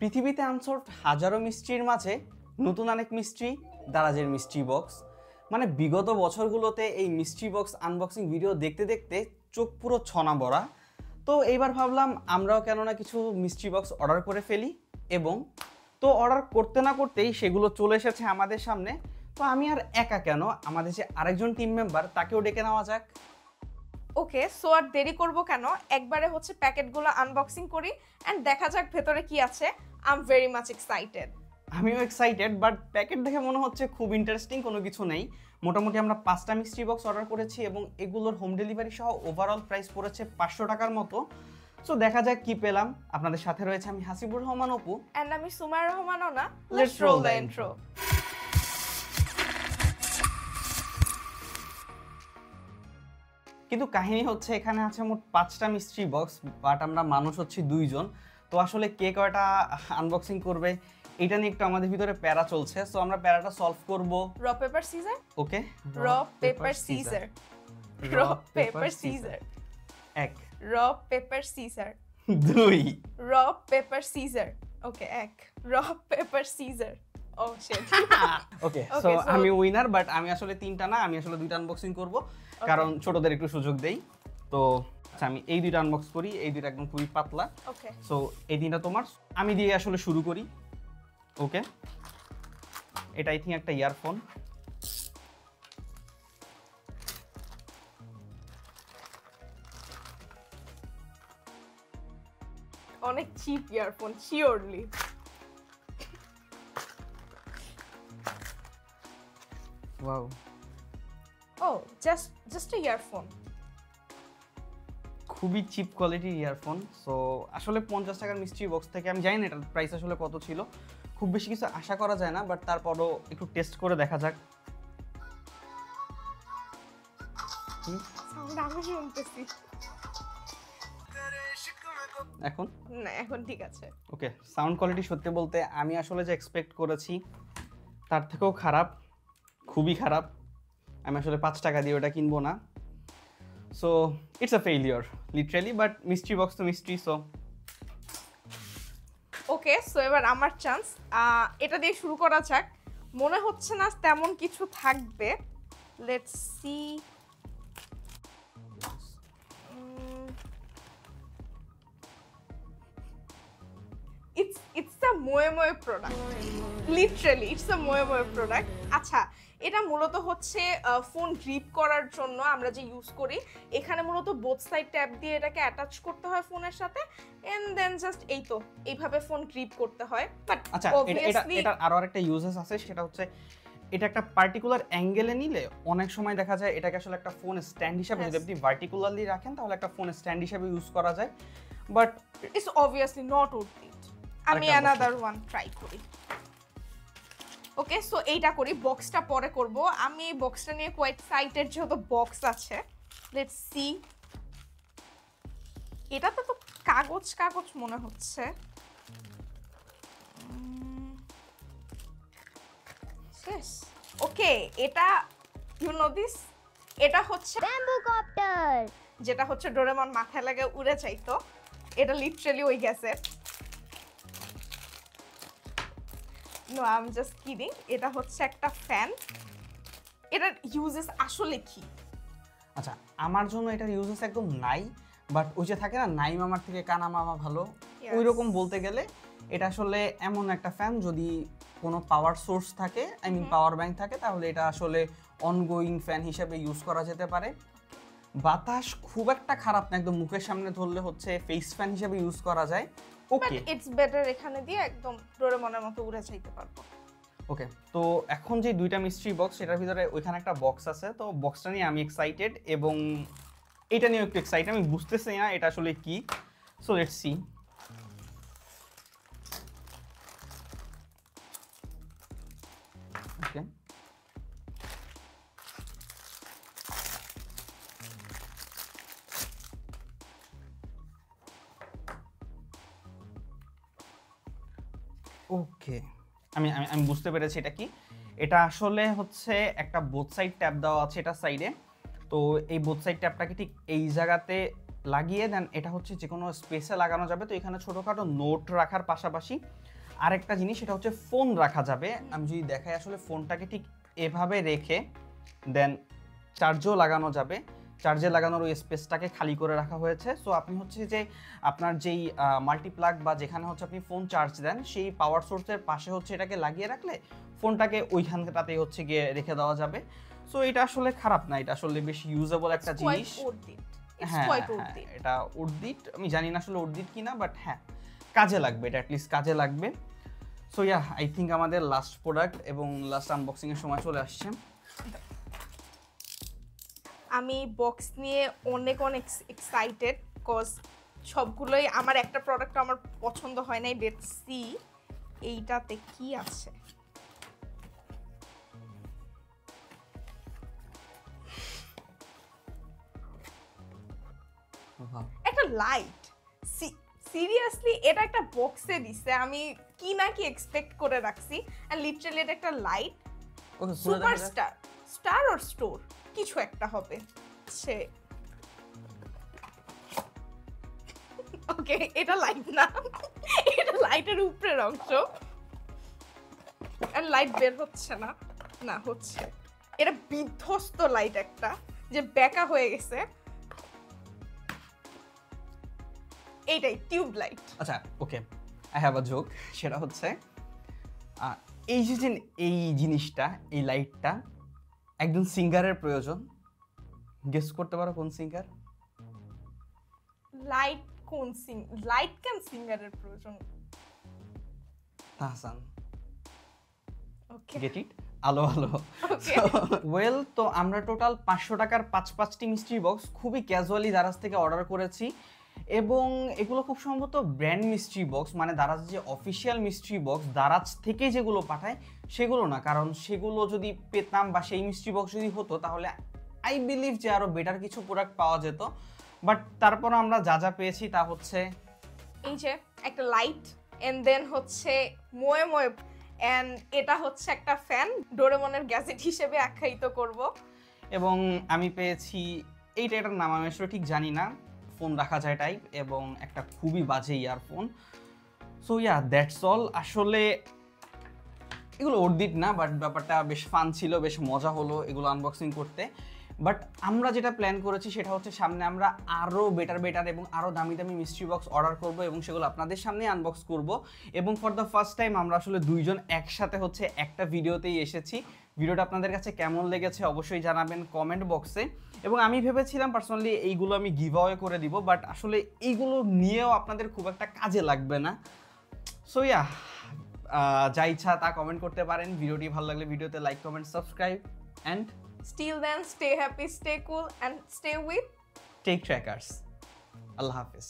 পৃথিবীতে আনসর্ট হাজারো মিস্ট্রির মাঝে নতুন অনেক মিস্ট্রি, দারাজের মিস্ট্রি বক্স। মানে বিগত বছরগুলোতে এই মিস্ট্রি বক্স আনবক্সিং ভিডিও দেখতে দেখতে চোখ পুরো ছনা ভরা। তো এইবার ভাবলাম আমরাও কেননা কিছু মিস্ট্রি বক্স অর্ডার করে ফেলি, এবং তো অর্ডার করতে না করতেই সেগুলো চলে এসেছে আমাদের সামনে। তো আমি আর একা কেন, আমাদের যে আরেকজন টিম মেম্বার তাকেও ডেকে নেওয়া যাক। ওকে, সো আর দেরি করব কেন, একবারে হচ্ছে প্যাকেটগুলো আনবক্সিং করি এন্ড দেখা যাক ভেতরে কি আছে। I am very much excited. আমিও এক্সাইটেড, বাট প্যাকেট দেখে মনে হচ্ছে খুব ইন্টারেস্টিং কোনো কিছু নেই। মোটামুটি আমরা 5টা মিস্ট্রি বক্স অর্ডার করেছি এবং এগুলোর হোম ডেলিভারি সহ ওভারঅল প্রাইস পড়েছে 500 টাকার মতো। সো দেখা যাক কি পেলাম। আপনাদের সাথে রয়েছে আমি হাসিবুর রহমান অপু এন্ড আমি সুমাইয়া রহমান ওনা। Let's role the intro. কিন্তু কাহিনী হচ্ছে এখানে আছে মোট 5টা মিস্ট্রি বক্স, বাট আমরা মানুষ হচ্ছে 2 জন। তো আসলে কে কয়টা আনবক্সিং করবে এটা নিয়ে একটু আমাদের ভিতরে প্যারা চলছে। সো আমরা প্যারাটা সলভ করব। র paper scissor. Okay, rock paper scissor. Rock paper scissor. 1 rock paper caesar. 2 র পেপার সিজার। ওকে 1 র পেপার সিজার। ও শিট। ওকে, সো আমি উইনার, বাট আমি আসলে 3টা না, আমি আসলে 2টা আনবক্সিং করব, কারণ ছোটদের একটু সুযোগ দেই। তো আচ্ছা, আমি এই 2টা আনবক্স করি। এই 2টা একদম খুবই পাতলা। ওকে, সো এই 3টা তোমার, আমি দিয়ে আসলে শুরু করি। ওকে, এটা আই থিঙ্ক একটা ইয়ারফোন। অনেক cheap earphone surely. Wow, oh just a earphone. খুবই চিপ কোয়ালিটির ইয়ারফোন। সো আসলে 50 টাকার মিস্ট্রি বক্স থেকে আমি জানি না এটার প্রাইস আসলে কত ছিল, খুব বেশি কিছু আশা করা যায় না, বাট তারপরও একটু টেস্ট করে দেখা যাক। সাউন্ড আমি শুনতেছি। এখন না, এখন ঠিক আছে। ওকে, সাউন্ড কোয়ালিটি সত্যি বলতে আমি আসলে যে এক্সপেক্ট করেছি তার থেকেও খারাপ, খুবই খারাপ। আমি আসলে 5 টাকা দিয়ে ওটা কিনবো না। So it's a failure literally, but mystery box তো মিস্ট্রি। সো ওকে, সো এবার আমার চান্স। এটা দিয়ে শুরু করা যাক। মনে হচ্ছে না তেমন কিছু থাকবে। Let's see. It's a moe product. Literally, it's a moe product. আচ্ছা, এটা মূলত হচ্ছে ফোন গ্রিপ করার জন্য আমরা যে ইউজ করি। এখানে মূলত বোথ সাইড ট্যাব দিয়ে এটাকে অ্যাটাচ করতে হয় ফোনের সাথে, এন্ড দেন জাস্ট এই তো এইভাবে ফোন গ্রিপ করতে হয়। বাট আচ্ছা, এটা আরো আরেকটা ইউজেস আছে, সেটা হচ্ছে এটা একটা পার্টিকুলার অ্যাঙ্গেলে নিলে অনেক সময় দেখা যায় এটাকে আসলে একটা ফোন স্ট্যান্ড হিসেবে যদি আপনি ভার্টিকুলারলি রাখেন তাহলে একটা ফোন স্ট্যান্ড হিসেবে ইউজ করা যায়, but it's obviously not worth it. আমি অ্যানাদার ওয়ান ট্রাই করি। ওকে, সো এইটা করি, বক্সটা পরে করব। আমি এই বক্সটা নিয়ে কোয়াইট এক্সাইটেড, যেহেতু বক্স আছে। Let's see. এটাতে তো কাগজ মনে হচ্ছে। শেষ। ওকে, এটা ইউ নো দিস, এটা হচ্ছে ব্যাম্বু কপ্টার, যেটা হচ্ছে ডোরেমন মাথায় লাগে উড়ে যাইতো। এটা লিটারালি ওই গেছে। No, I am just kidding. এটা হচ্ছে একটা ফ্যান। এটার ইউজেস আসলে কি? আচ্ছা, আমার জন্য এটার ইউজেস একদম নাই, বাট ওই যে থাকে না, নাই মামার থেকে কানা মামা ভালো, ওই রকম বলতে গেলে এটা আসলে এমন একটা ফ্যান, যদি কোনো পাওয়ার সোর্স থাকে, আই মিন পাওয়ার ব্যাংক থাকে, তাহলে এটা আসলে অনগোয়িং ফ্যান হিসেবে ইউজ করা যেতে পারে। বাতাস খুব একটা খারাপ না, একদম মুখের সামনে ধরলে হচ্ছে ফেস ফ্যান হিসেবে ইউজ করা যায়। ওকে, ইটস বেটার এখানে দিয়ে একদম ডোরেমনের মতো উড়ে যাইতে পারবো। ওকে, তো এখন যে 2টা মিস্ট্রি বক্স, সেটার ভিতরে ওইখানে একটা বক্স আছে। তো বক্সটা নিয়ে আমি এক্সাইটেড, এবং এটা নিয়ে একটু এক্সাইটেড। আমি বুঝতেছি না এটা আসলে কি। So let's see. Okay, okay, আমি আমি আমি বুঝতে পেরেছি এটা কি। এটা আসলে হচ্ছে একটা বোথ সাইড ট্যাব দেওয়া আছে এটা সাইডে। তো এই বোথ সাইড ট্যাবটাকে ঠিক এই জায়গাতে লাগিয়ে দেন এটা হচ্ছে যে কোনো স্পেসে লাগানো যাবে। তো এখানে ছোটোখাটো নোট রাখার পাশাপাশি আরেকটা জিনিস সেটা হচ্ছে ফোন রাখা যাবে। আমি যদি দেখাই আসলে ফোনটাকে ঠিক এভাবে রেখে দেন চার্জও লাগানো যাবে। চার্জে লাগানোর ওই স্পেসটাকে খালি করে রাখা হয়েছে। সো আপনি হচ্ছে যে আপনার যেই মাল্টিপ্লাগ বা যেখানে হচ্ছে আপনি ফোন চার্জ দেন সেই পাওয়ার সোর্সের পাশে হচ্ছে এটাকে লাগিয়ে রাখলে ফোনটাকে ওইখানটাতেই হচ্ছে গিয়ে রেখে দেওয়া যাবে। সো এটা আসলে খারাপ না, এটা আসলে বেশ ইউজেবল একটা জিনিস। হ্যাঁ, এটা উর্দিট, আমি জানি না আসলে উর্দিট কিনা, বাট হ্যাঁ কাজে লাগবে, এটা অ্যাটলিস্ট কাজে লাগবে। সো ইয়া, আই থিঙ্ক আমাদের লাস্ট প্রোডাক্ট এবং লাস্ট আনবক্সিং এর সময় চলে আসছে। আমি বক্স নিয়ে অনেক এক্সাইটেড, কজ সবগুলোই আমার একটা প্রোডাক্ট আমার পছন্দ হয় নাই। লেটস সি এইটাতে কি আছে। একটা লাইট, সিরিয়াসলি এটা একটা বক্সে দিছে, আমি কি না কি এক্সপেক্ট করে রাখছি। আর লিটারালি এটা একটা light, superstar, star or store কিছু একটা হবে সে। ওকে, এটা লাইট না, এটা লাইটের উপরের অংশ। আর লাইট বের হচ্ছে না, না হচ্ছে। এটা বিধ্বস্ত লাইট একটা, যে বেঁকা হয়ে গেছে। এইটাই টিউব লাইট। আচ্ছা ওকে, আই হ্যাভ আ জোক। সেটা হচ্ছে এই যে এই জিনিসটা, এই লাইটটা একজন সিঙ্গারের প্রয়োজন। গেস করতে পারো কোন সিঙ্গার? লাইট কোন লাইট কেন সিঙ্গারের প্রয়োজন? তাহসান। ওকে, গেট ইট? আলো আলো। ওয়েল, তো আমরা টোটাল 500 টাকার 5টি মিস্ট্রি বক্স খুবই ক্যাজুয়ালি দারাজ থেকে অর্ডার করেছি, এবং এগুলো খুব সম্ভবত ব্র্যান্ড মিস্ট্রি বক্স, মানে দারাজ যে অফিসিয়াল মিস্ট্রি বক্স দারাজ থেকে যেগুলো পাঠায় সেগুলো না। কারণ সেগুলো যদি পেতাম বা সেই মিস্ট্রি বক্স যদি হতো তাহলে আই বিলিভ যে আরও বেটার কিছু প্রোডাক্ট পাওয়া যেত। বাট তারপর আমরা যা যা পেয়েছি তা হচ্ছে এই যে একটা লাইট, এন্ড দেন হচ্ছে মোয়ে মোয়ে, এন্ড এটা হচ্ছে একটা ফ্যান, ডোরেমনের গ্যাজেট হিসেবে আখ্যায়িত করব। এবং আমি পেয়েছি এইটা, এটার নাম আমি আসলে ঠিক জানি না, ফোন রাখা যায় টাইপ, এবং একটা খুবই বাজে earphone. So yeah, that's all. আসলে এগুলো অর্দিট না, বাট ব্যাপারটা বেশ ফান ছিল, বেশ মজা হলো এগুলো আনবক্সিং করতে। বাট আমরা যেটা প্ল্যান করেছি সেটা হচ্ছে সামনে আমরা আরও বেটার এবং আরও দামি মিস্ট্রি বক্স অর্ডার করব এবং সেগুলো আপনাদের সামনে আনবক্স করব। এবং ফর দ্য ফার্স্ট টাইম আমরা আসলে দুইজন একসাথে হচ্ছে একটা ভিডিওতেই এসেছি। ভিডিওটা আপনাদের কাছে কেমন লেগেছে অবশ্যই জানাবেন কমেন্ট বক্সে। এবং আমি ভেবেছিলাম পার্সোনালি এইগুলো আমি গিভ অ্যাওয়ে করে দিব, বাট আসলে এইগুলো নিয়েও আপনাদের খুব একটা কাজে লাগবে না। সো ইয়া, যা ইচ্ছা তা কমেন্ট করতে পারেন। ভিডিওটি ভালো লাগলে ভিডিওতে like, comment, subscribe, and Till then, stay happy, stay cool, and stay with Take Trackers. Allah Hafiz.